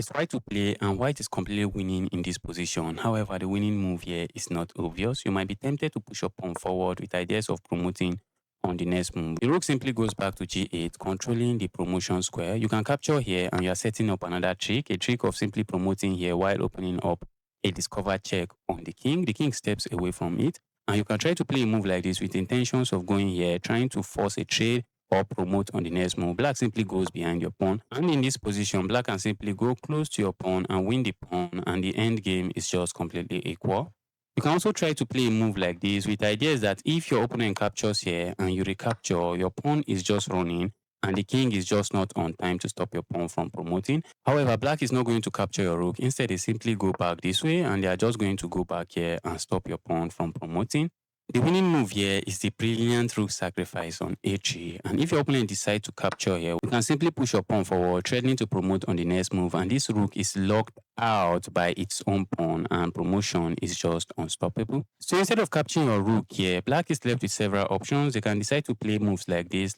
It's white to play, and white is completely winning in this position. However, the winning move here is not obvious. You might be tempted to push your pawn forward with ideas of promoting on the next move. The rook simply goes back to g8, controlling the promotion square. You can capture here, and you are setting up another trick, a trick of simply promoting here while opening up a discovered check on the king. The king steps away from it, and you can try to play a move like this with intentions of going here, trying to force a trade or promote on the next move. Black simply goes behind your pawn, and in this position, black can simply go close to your pawn and win the pawn, and the end game is just completely equal. You can also try to play a move like this with ideas that if your opponent captures here and you recapture, your pawn is just running and the king is just not on time to stop your pawn from promoting. However, black is not going to capture your rook. Instead, they simply go back this way and they are just going to go back here and stop your pawn from promoting. The winning move here is the brilliant rook sacrifice on a3, and if your opponent decides to capture here, you can simply push your pawn forward, threatening to promote on the next move, and this rook is locked out by its own pawn and promotion is just unstoppable. So instead of capturing your rook here, black is left with several options. They can decide to play moves like this,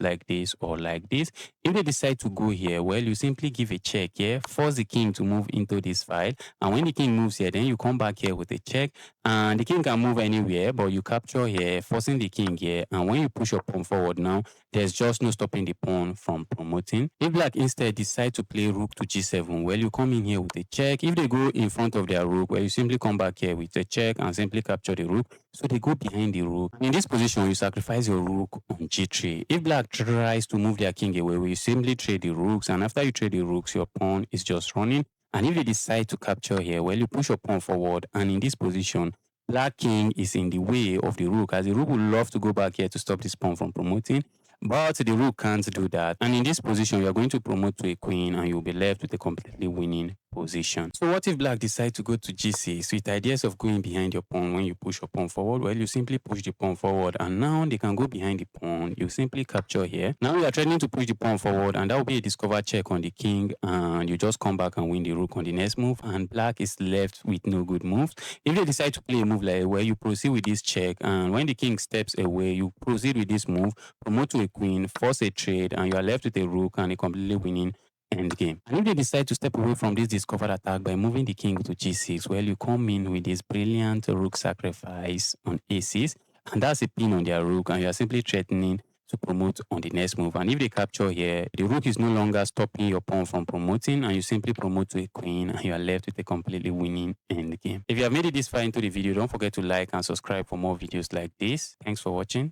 or like this. If they decide to go here, well, you simply give a check here, force the king to move into this file, and when the king moves here, then you come back here with a check, and the king can move anywhere, but you capture here, forcing the king here, and when you push your pawn forward now, there's just no stopping the pawn from promoting. If black instead decide to play rook to g7, well, you come in here with a check. If they go in front of their rook, well, you simply come back here with a check and simply capture the rook. So they go behind the rook. In this position, you sacrifice your rook on g3. If black tries to move their king away, well, you simply trade the rooks, and after you trade the rooks, your pawn is just running. And if they decide to capture here, well, you push your pawn forward, and in this position, black king is in the way of the rook, as the rook would love to go back here to stop this pawn from promoting, but the rook can't do that. And in this position, you're going to promote to a queen, and you'll be left with a completely winning position. So what if black decide to go to g6 with ideas of going behind your pawn when you push your pawn forward? Well, you simply push the pawn forward, and now they can go behind the pawn. You simply capture here. Now you are trying to push the pawn forward, and that will be a discovered check on the king, and you just come back and win the rook on the next move, and black is left with no good moves. If they decide to play a move like where you proceed with this check, and when the king steps away, you proceed with this move, promote to a queen, force a trade, and you are left with a rook and a completely winning endgame. And if they decide to step away from this discovered attack by moving the king to g6, well, you come in with this brilliant rook sacrifice on a6, and that's a pin on their rook, and you are simply threatening to promote on the next move. And if they capture here, the rook is no longer stopping your pawn from promoting, and you simply promote to a queen, and you are left with a completely winning endgame. If you have made it this far into the video, don't forget to like and subscribe for more videos like this. Thanks for watching.